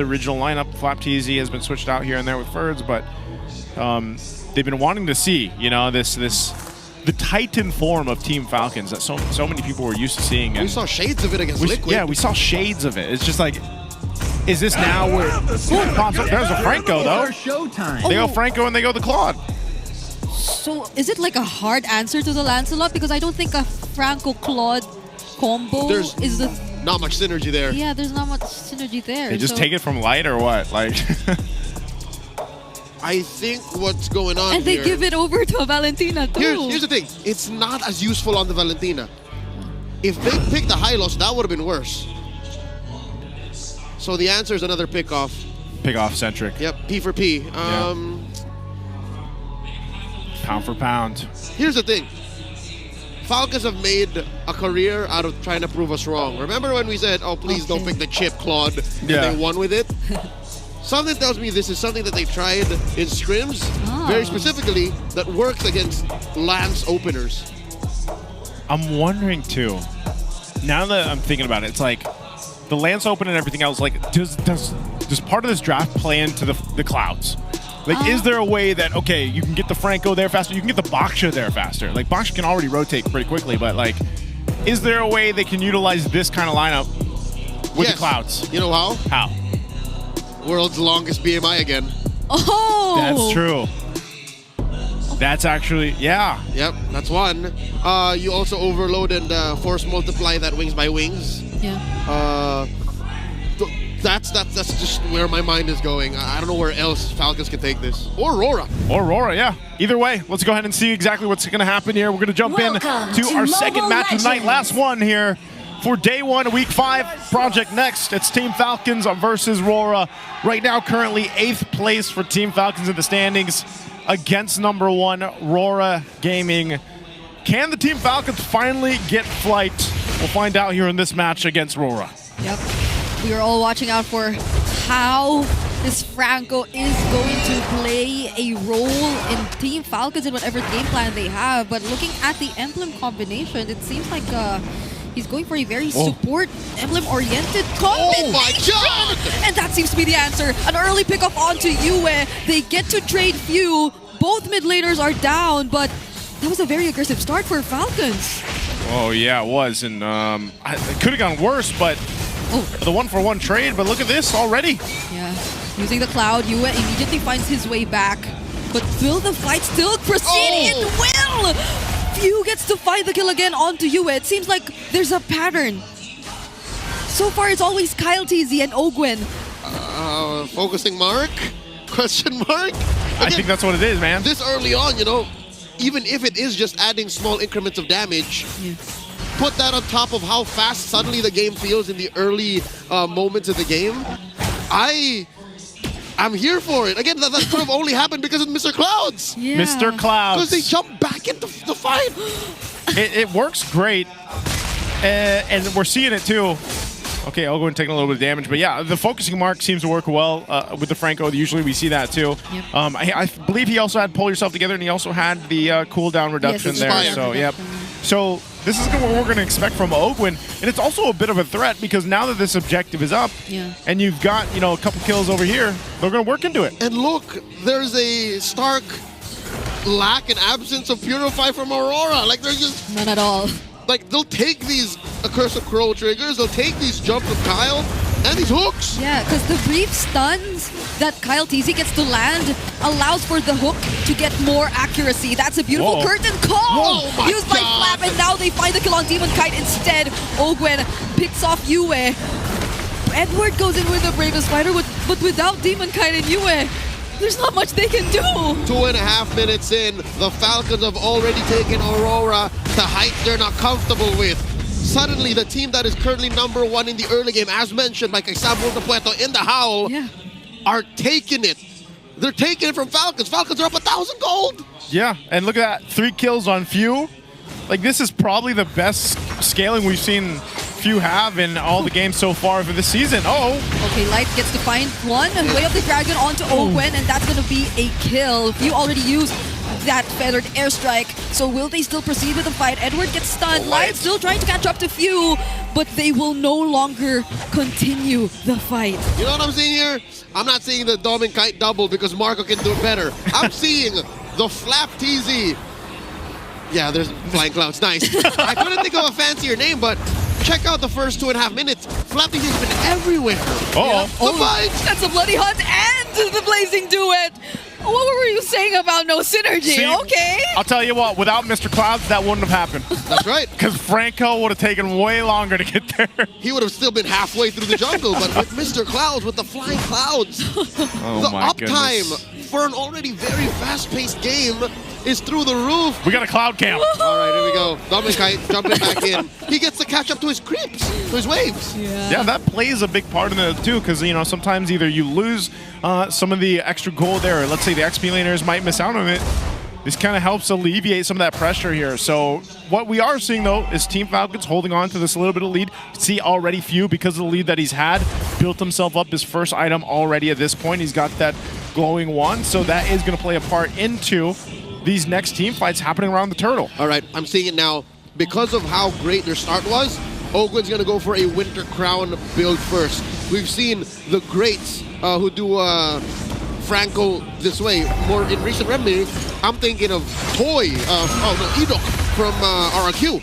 The original lineup, Flcn has been switched out here and there with Ferds, but they've been wanting to see, you know, the Titan form of Team Falcons that so many people were used to seeing. And we saw shades of it against Liquid. Yeah, we saw shades of it. It's just like, is this now where it pops up? There's a Franco though. They go Franco and they go the Claude. So is it like a hard answer to the Lancelot? Because I don't think a Franco-Claude combo is the... Not much synergy there. Yeah, there's not much synergy there. They just take it from light or what? Like, I think what's going on and they give it over to Valentina too. Here's the thing. It's not as useful on the Valentina. If they picked the Hylos, that would have been worse. So the answer is another pick-off. Pick-off centric. Yep, P for P. Pound for pound. Here's the thing. Falcons have made a career out of trying to prove us wrong. Remember when we said, oh, please don't pick the chip, Claude, and they won with it? Something tells me this is something that they tried in scrims, very specifically, that works against Lance openers. I'm wondering, too, now that I'm thinking about it, it's like, the Lance Open and everything else, like, does part of this draft play into the clouds? Like, is there a way that, okay, you can get the Franco there faster, you can get the Baksha there faster? Like, Baksha can already rotate pretty quickly, but, like, is there a way they can utilize this kind of lineup with the clouds? You know how? How? World's longest BMI again. Oh! That's true. That's actually, yeah. Yep, that's one. You also overload and force multiply that wings by wings. Yeah. That's just where my mind is going. I don't know where else Falcons can take this. Or Rora. Or Rora, yeah. Either way, let's go ahead and see exactly what's going to happen here. We're going to jump in to our second match of the night. Last one here for day one of week 5. Project Next. It's Team Falcons versus Rora. Right now, currently 8th place for Team Falcons in the standings against number 1, Rora Gaming. Can the Team Falcons finally get flight? We'll find out here in this match against Rora. Yep. We are all watching out for how this Franco is going to play a role in Team Falcons in whatever game plan they have. But looking at the emblem combination, it seems like he's going for a very support emblem-oriented combination. Oh my god! And that seems to be the answer. An early pickup onto Yue. They get to trade few. Both mid laners are down, but that was a very aggressive start for Falcons. Oh yeah, it was, and it could have gone worse, but the 1-for-1 trade, but look at this already. Yeah, using the Cloud, Yue immediately finds his way back. But will the fight still proceed? It will! Few gets to find the kill again onto Yue. It seems like there's a pattern. So far, it's always KyleTz and Ogwen. Focusing mark? Question mark? Again, I think that's what it is, man. This early on, you know, even if it is just adding small increments of damage, put that on top of how fast suddenly the game feels in the early moments of the game. I'm here for it. Again, that could have only happened because of Mr. Clouds. Yeah. Mr. Clouds. Because they jumped back into the fight. It works great, and we're seeing it too. Okay, Ogwen taking a little bit of damage, but yeah, the focusing mark seems to work well with the Franco. Usually we see that too. Yep. I believe he also had Pull Yourself Together, and he also had the cooldown reduction there. So, yep. So this is what we're going to expect from Ogwen, and it's also a bit of a threat because now that this objective is up, and you've got, you know, a couple kills over here, they're going to work into it. And look, there's a stark lack and absence of Purify from Aurora. Like, there's just none at all. Like, they'll take these Accursed Crow triggers, they'll take these jumps from Kyle, and these hooks. Yeah, because the brief stuns that KyleTz gets to land allows for the hook to get more accuracy. That's a beautiful curtain call used by Flap, and now they find the kill on Demon Kite instead. Ogwen picks off Yue. Edward goes in with the Bravest Fighter, but without Demon Kite and Yue, there's not much they can do. 2.5 minutes in, the Falcons have already taken Aurora to heights they're not comfortable with. Suddenly, the team that is currently number 1 in the early game, as mentioned by Kaisabol de Puerto in the Howl, are taking it. They're taking it from Falcons. Falcons are up 1,000 gold. Yeah, and look at that, 3 kills on Few. Like, this is probably the best scaling we've seen Few have in all the games so far for this season. Okay, Light gets to find one, Way of the Dragon onto Ogwen, and that's going to be a kill. Few already used that feathered airstrike. So will they still proceed with the fight? Edward gets stunned. Light still trying to catch up to Few, but they will no longer continue the fight. You know what I'm seeing here? I'm not seeing the Dom and Kite double because Marco can do it better. I'm seeing the Flap TZ. Yeah, there's Flying Clouds. Nice. I couldn't think of a fancier name, but check out the first 2.5 minutes. Flap TZ has been everywhere. The fight! That's a bloody hunt and the blazing duet. What were you saying about no synergy? See, okay. I'll tell you what, without Mr. Clouds, that wouldn't have happened. That's right. Because Franco would have taken way longer to get there. He would have still been halfway through the jungle, but with Mr. Clouds, with the Flying Clouds, the uptime for an already very fast-paced game is through the roof. We got a cloud camp. All right, here we go. Dom and Kite jumping back in. He gets to catch up to his creeps, to his waves. Yeah, that plays a big part in it too, because you know sometimes either you lose some of the extra gold there, or let's say the XP laners might miss out on it. This kind of helps alleviate some of that pressure here. So what we are seeing though is Team Falcons holding on to this little bit of lead. See already Few, because of the lead that he's had, built himself up his first item already at this point. He's got that glowing wand, so that is going to play a part into these next team fights happening around the turtle. All right, I'm seeing it now. Because of how great their start was, Ogwen's going to go for a Winter Crown build first. We've seen the greats who do Franco this way more in recent memory. I'm thinking of Toy, Edok from RRQ.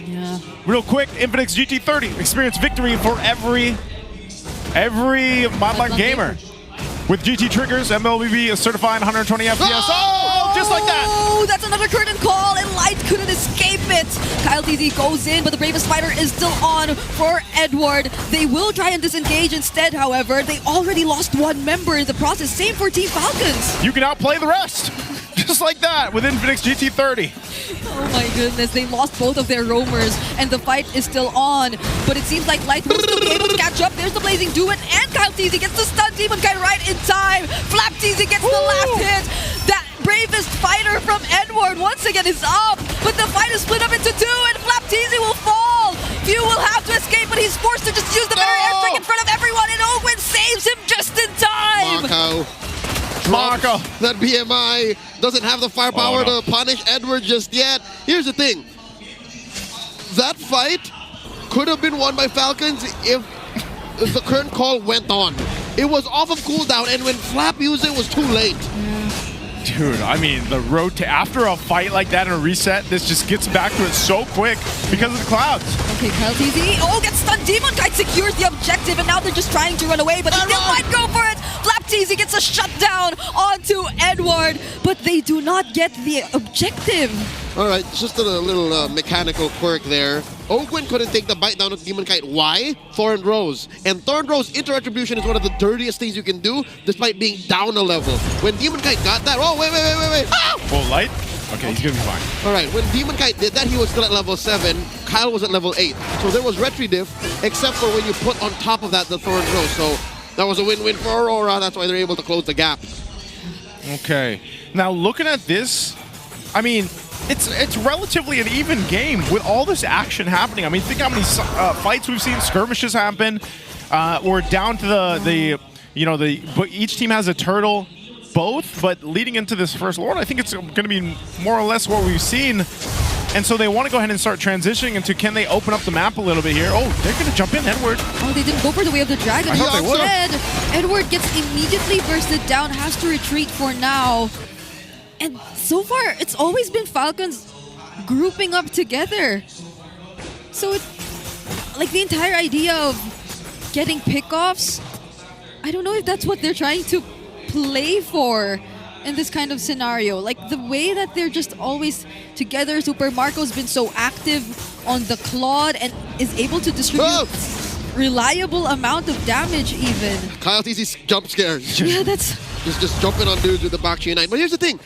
Yeah. Real quick, Infinix GT30 experience victory for every Modline gamer. With GT triggers, MLBB is certified 120 FPS. Oh, just like that. Oh, that's another curtain call, and Light couldn't escape it. KyleTz goes in, but the bravest fighter is still on for Edward. They will try and disengage instead, however. They already lost one member in the process. Same for Team Falcons. You can outplay the rest. Just like that with Infinix GT30. Oh my goodness, they lost both of their roamers, and the fight is still on. But it seems like Light will still be able to catch up. There's the blazing duet, and KyleTz gets the stun demon guy right in time. Flap-TZ gets the last hit. That bravest fighter from Edward once again is up, but the fight is split up into two, and Flap-TZ will fall. Few will have to escape, but he's forced to just use the better airstrike in front of everyone, and Ogwen saves him just in time. Marco. That BMI doesn't have the firepower to punish Edward just yet. Here's the thing. That fight could have been won by Falcons if the current call went on. It was off of cooldown, and when Flap used it, it was too late. Dude, I mean, the road to after a fight like that and a reset, this just gets back to it so quick because of the clouds. Okay, KyleTz, gets stunned. Demon Kite secures the objective, and now they're just trying to run away, but he still might go for it. Flap-TZ gets a shutdown onto Edward, but they do not get the objective. All right, just a little mechanical quirk there. Ogwen couldn't take the bite down of Demon Kite. Why? Thorn Rose. And Thorn Rose inter-attribution is one of the dirtiest things you can do, despite being down a level. When Demon Kite got that, wait. Ah! Oh, Light? Okay, he's gonna be fine. All right, when Demon Kite did that, he was still at level 7. Kyle was at level 8. So there was retry diff, except for when you put on top of that the Thorn Rose. So that was a win-win for Aurora. That's why they're able to close the gap. Okay. Now, looking at this, I mean, it's relatively an even game with all this action happening. I mean, think how many fights we've seen, skirmishes happen. We're down to but each team has a turtle, both. But leading into this first Lord, I think it's going to be more or less what we've seen. And so they want to go ahead and start transitioning into, can they open up the map a little bit here? Oh, they're going to jump in, Edward. Oh, they didn't go for the way of the dragon. I thought they would. Edward gets immediately bursted down, has to retreat for now. And so far, it's always been Falcons grouping up together. So it's like the entire idea of getting pickoffs, I don't know if that's what they're trying to play for in this kind of scenario. Like the way that they're just always together. Super Marco's been so active on the Claude and is able to distribute reliable amount of damage even. KyleTz's jump scares. Yeah, that's... Just jumping on dudes with the back chain 9. But here's the thing.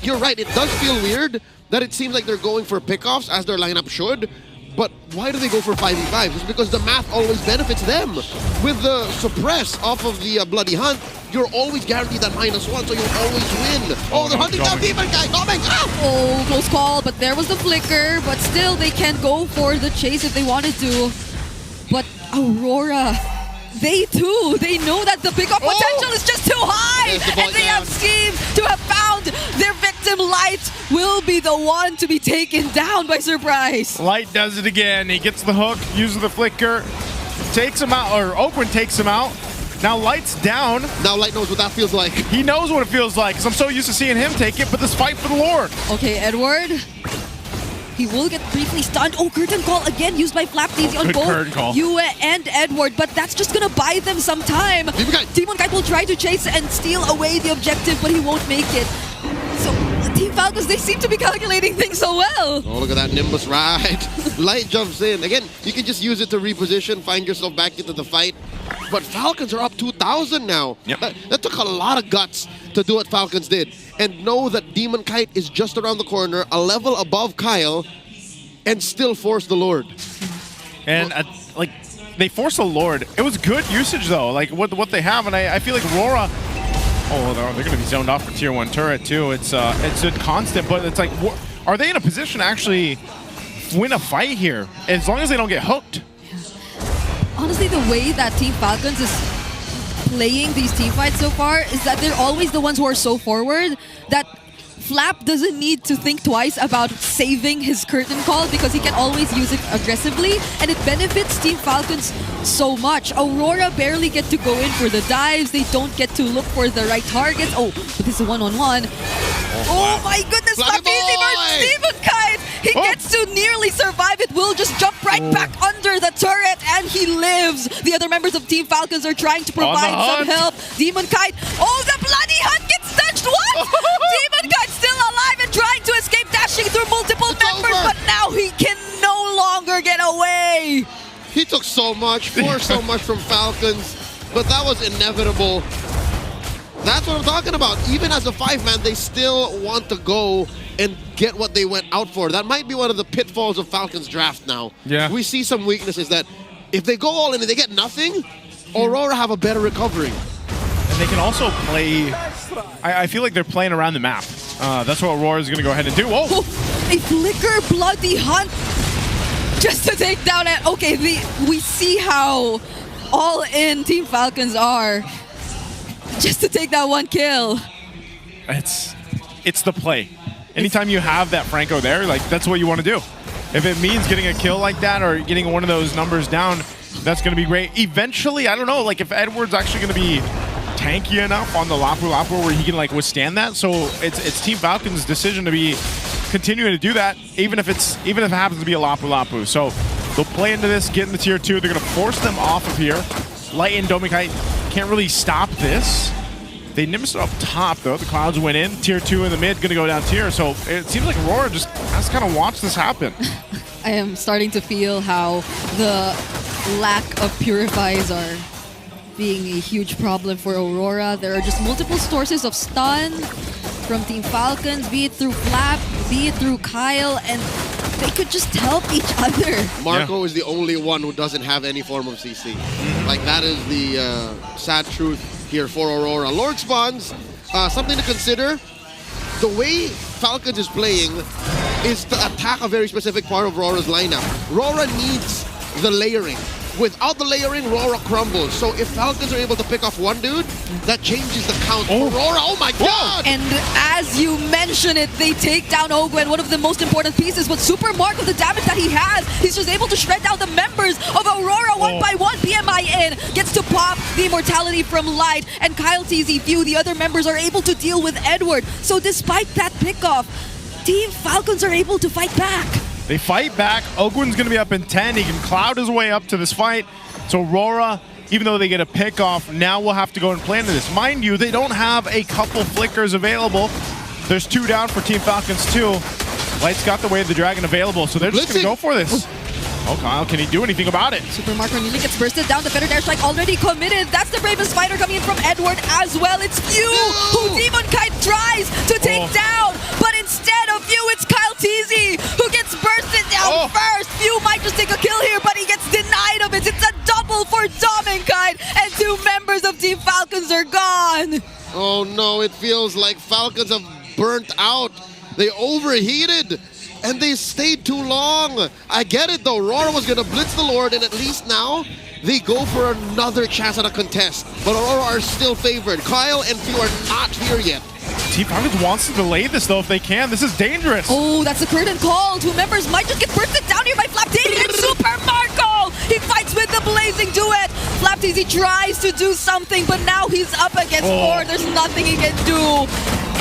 You're right. It does feel weird that it seems like they're going for pickoffs as their lineup should. But why do they go for 5v5? It's because the math always benefits them. With the suppress off of the Bloody Hunt, you're always guaranteed that -1, so you'll always win. Oh, they're hunting down Demon Guy. Coming! Oh, close call, but there was the flicker. But still, they can go for the chase if they wanted to. But Aurora, they too, they know that the pickup potential is just too high. And they have schemed to have found their victim Light will be the one to be taken down by surprise. Light does it again. He gets the hook, uses the flicker, takes him out, or Oakland takes him out. Now Light's down. Now Light knows what that feels like. He knows what it feels like, because I'm so used to seeing him take it, but this fight for the Lord. Okay, Edward. He will get briefly stunned. Oh, curtain call again used by Flcn on both Yue and Edward, but that's just gonna buy them some time. Demon Kite will try to chase and steal away the objective, but he won't make it. So Team Falcons, they seem to be calculating things so well. Oh, look at that Nimbus ride. Light jumps in. Again, you can just use it to reposition, find yourself back into the fight. But Falcons are up 2,000 now. Yep. That took a lot of guts to do what Falcons did. And know that Demon Kite is just around the corner, a level above Kyle, and still force the Lord. And like, they force the Lord. It was good usage though, like what they have, and I feel like Rora. Oh, they're going to be zoned off for tier 1 turret too. It's a constant, but it's like, are they in a position to actually win a fight here? As long as they don't get hooked. Honestly, the way that Team Falcons is playing these team fights so far is that they're always the ones who are so forward that Flap doesn't need to think twice about saving his curtain call because he can always use it aggressively, and it benefits Team Falcons so much. Aurora barely get to go in for the dives. They don't get to look for the right targets. Oh, but this is a one-on-one. Oh my goodness, Flapeasy versus Demon Kite! He gets to nearly survive it. Will just jump right back under the turret, and he lives. The other members of Team Falcons are trying to provide some help. Demon Kite, oh, the bloody hunt gets touched. What? Demon Kite still alive and trying to escape, dashing through multiple members, but now he can no longer get away. He took so much, forced so much from Falcons, but that was inevitable. That's what I'm talking about. Even as a 5-man, they still want to go and get what they went out for. That might be one of the pitfalls of Falcons draft now. Yeah. We see some weaknesses that if they go all in and they get nothing, Aurora have a better recovery. And they can also play, I feel like they're playing around the map. That's what Aurora is going to go ahead and do. Oh! A flicker bloody hunt just to take down at, okay, we see how all in Team Falcons are just to take that one kill. It's the play. Anytime you have that Franco there, like that's what you want to do. If it means getting a kill like that or getting one of those numbers down, that's going to be great. Eventually, I don't know, like if Edward's actually going to be tanky enough on the Lapu where he can like withstand that. So it's Team Falcon's decision to be continuing to do that, even if it happens to be a Lapu. So they'll play into this, get in the tier 2. They're going to force them off of here. Light and Domikite can't really stop this. They Nimbus up top though. The Clouds went in. Tier 2 in the mid, going to go down tier. So it seems like Aurora just has to kind of watch this happen. I am starting to feel how the lack of purifies are being a huge problem for Aurora. There are just multiple sources of stun from Team Falcons, be it through Flap, be it through Kyle, and they could just help each other. Marco is the only one who doesn't have any form of CC. Like that is the sad truth here for Aurora. Lord spawns, something to consider. The way Falcons is playing is to attack a very specific part of Rora's lineup. Rora needs the layering. Without the layering, Rora crumbles. So if Falcons are able to pick off one dude, that changes the count. Aurora, oh my god! And as you mention it, they take down Ogwen, one of the most important pieces. But Super Mark with the damage that he has, he's just able to shred down the members of Aurora one by one. PMI in, gets to pop the immortality from Light, and Kyle TZ Few, the other members, are able to deal with Edward. So despite that pickoff, Team Falcons are able to fight back. They fight back. Ogwen's going to be up in 10. He can cloud his way up to this fight. So Rora, even though they get a pick off, now we'll have to go and play into this. Mind you, they don't have a couple flickers available. There's 2 down for Team Falcons too. Light's got the Way of the Dragon available, so they're just going to go for this. Oh, Kyle, can he do anything about it? Super Mark nearly gets bursted down. The Feather Dare Strike already committed. That's the bravest fighter coming in from Edward as well. It's Few who Demon Kite tries to take down, but instead of Few, it's Kyle TZ who gets bursted down first. Few might just take a kill here, but he gets denied of it. It's a double for Demon Kite, and 2 members of Team Falcons are gone. Oh no, it feels like Falcons have burnt out. They overheated. And they stayed too long. I get it though. Rora was gonna blitz the Lord, and at least now they go for another chance at a contest. But Aurora are still favored. Kyle and Few are not here yet. Team Falcons wants to delay this though if they can. This is dangerous. Oh, that's a curtain call. Two members might just get bursted down here by Flcn and Super Marco. He fights with the blazing duet. Flcn tries to do something, but now he's up against 4. There's nothing he can do.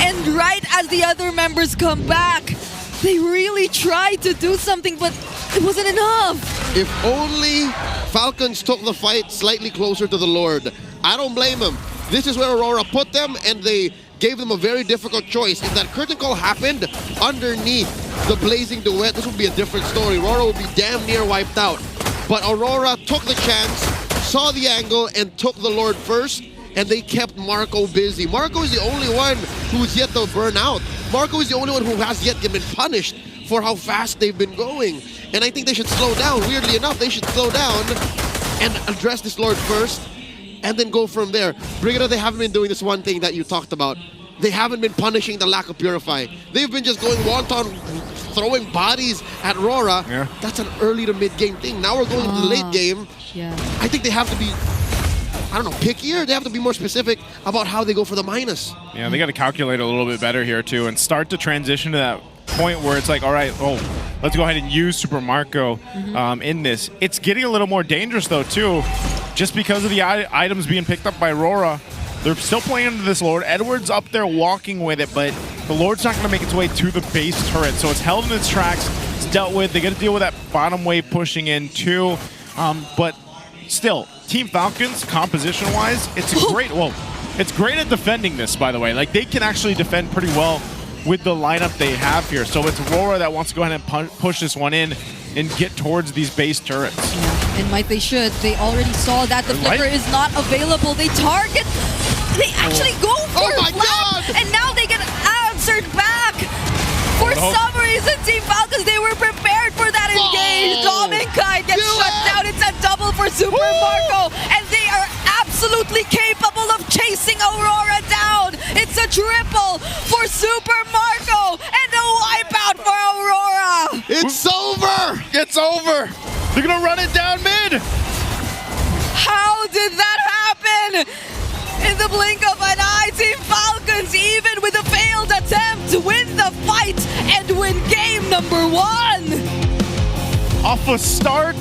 And right as the other members come back, they really tried to do something, but it wasn't enough. If only Falcons took the fight slightly closer to the Lord. I don't blame them. This is where Aurora put them, and they gave them a very difficult choice. If that curtain call happened underneath the blazing duet, this would be a different story. Aurora would be damn near wiped out. But Aurora took the chance, saw the angle, and took the Lord first, and they kept Marco busy. Marco is the only one who's yet to burn out. Marco is the only one who has yet been punished for how fast they've been going. And I think they should slow down. Weirdly enough, they should slow down and address this Lord first, and then go from there. Brigada, they haven't been doing this one thing that you talked about. They haven't been punishing the lack of Purify. They've been just going wonton, throwing bodies at Rora. Yeah. That's an early to mid-game thing. Now we're going to the late game. Yeah. I think they have to be, I don't know, pickier. They have to be more specific about how they go for the minus. Yeah, they got to calculate a little bit better here too and start to transition to that point where it's like, all right, let's go ahead and use Super Marco in this. It's getting a little more dangerous though too, just because of the items being picked up by Rora. They're still playing into this Lord. Edward's up there walking with it, but the Lord's not going to make its way to the base turret. So it's held in its tracks. It's dealt with. They got to deal with that bottom wave pushing in too. But still, Team Falcons, composition-wise, it's a great, it's great at defending this, by the way. Like, they can actually defend pretty well with the lineup they have here. So it's Rora that wants to go ahead and push this one in and get towards these base turrets. Yeah, and might they should. They already saw that the flicker is not available. They target. They actually go for Flap, and now they get answered back. For some reason, Team Falcons, they were prepared for that engage. Dominkai gets shut down. It's a double for Super Marco, and they are absolutely capable of chasing Aurora down. It's a triple for Super Marco, and a wipeout for Aurora. It's over. It's over. They're going to run it down mid. How did that happen? In the blink of an eye, Team Falcons, even with a failed attempt, win the fight and win game number 1. Off a start